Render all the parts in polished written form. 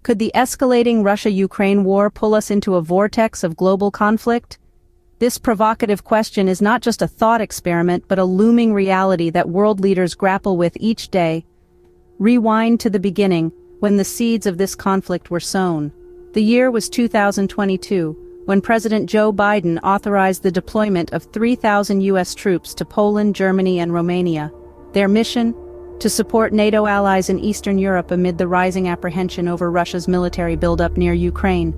Could the escalating Russia-Ukraine war pull us into a vortex of global conflict? This provocative question is not just a thought experiment but a looming reality that world leaders grapple with each day. Rewind to the beginning, when the seeds of this conflict were sown. The year was 2022, when President Joe Biden authorized the deployment of 3,000 U.S. troops to Poland, Germany, and Romania. Their mission? To support NATO allies in Eastern Europe amid the rising apprehension over Russia's military buildup near Ukraine.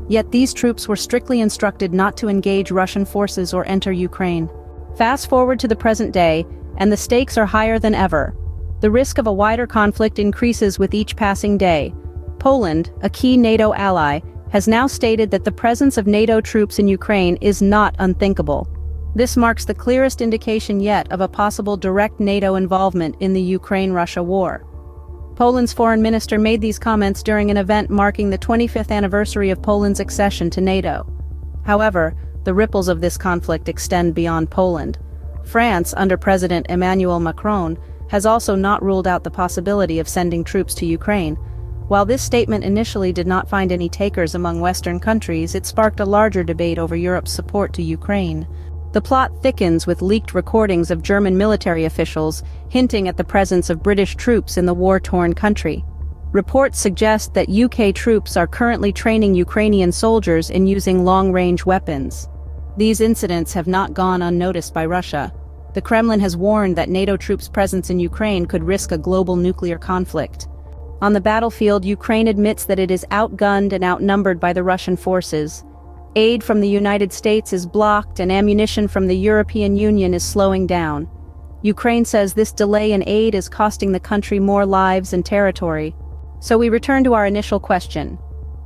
Yet these troops were strictly instructed not to engage Russian forces or enter Ukraine. Fast forward to the present day, and the stakes are higher than ever. The risk of a wider conflict increases with each passing day. Poland, a key NATO ally, has now stated that the presence of NATO troops in Ukraine is not unthinkable. This marks the clearest indication yet of a possible direct NATO involvement in the Ukraine-Russia war. Poland's foreign minister made these comments during an event marking the 25th anniversary of Poland's accession to NATO. However, the ripples of this conflict extend beyond Poland. France, under President Emmanuel Macron, has also not ruled out the possibility of sending troops to Ukraine. While this statement initially did not find any takers among Western countries, it sparked a larger debate over Europe's support to Ukraine. The plot thickens with leaked recordings of German military officials hinting at the presence of British troops in the war-torn country. Reports suggest that UK troops are currently training Ukrainian soldiers in using long-range weapons. These incidents have not gone unnoticed by Russia. The Kremlin has warned that NATO troops' presence in Ukraine could risk a global nuclear conflict. On the battlefield, Ukraine admits that it is outgunned and outnumbered by the Russian forces. Aid from the United States is blocked and ammunition from the European Union is slowing down. Ukraine says this delay in aid is costing the country more lives and territory. So we return to our initial question.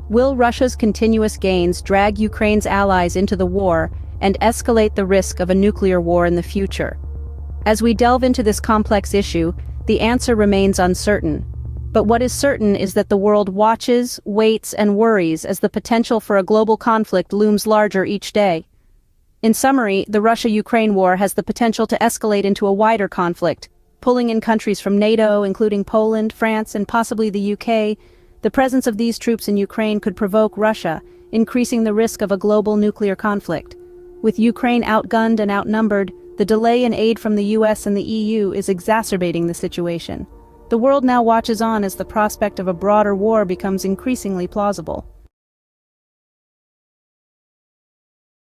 Will Russia's continuous gains drag Ukraine's allies into the war and escalate the risk of a nuclear war in the future? As we delve into this complex issue, the answer remains uncertain. But what is certain is that the world watches, waits, and worries as the potential for a global conflict looms larger each day. In summary, the Russia-Ukraine war has the potential to escalate into a wider conflict, pulling in countries from NATO, including Poland, France, and possibly the UK. The presence of these troops in Ukraine could provoke Russia, increasing the risk of a global nuclear conflict. With Ukraine outgunned and outnumbered, the delay in aid from the US and the EU is exacerbating the situation. The world now watches on as the prospect of a broader war becomes increasingly plausible.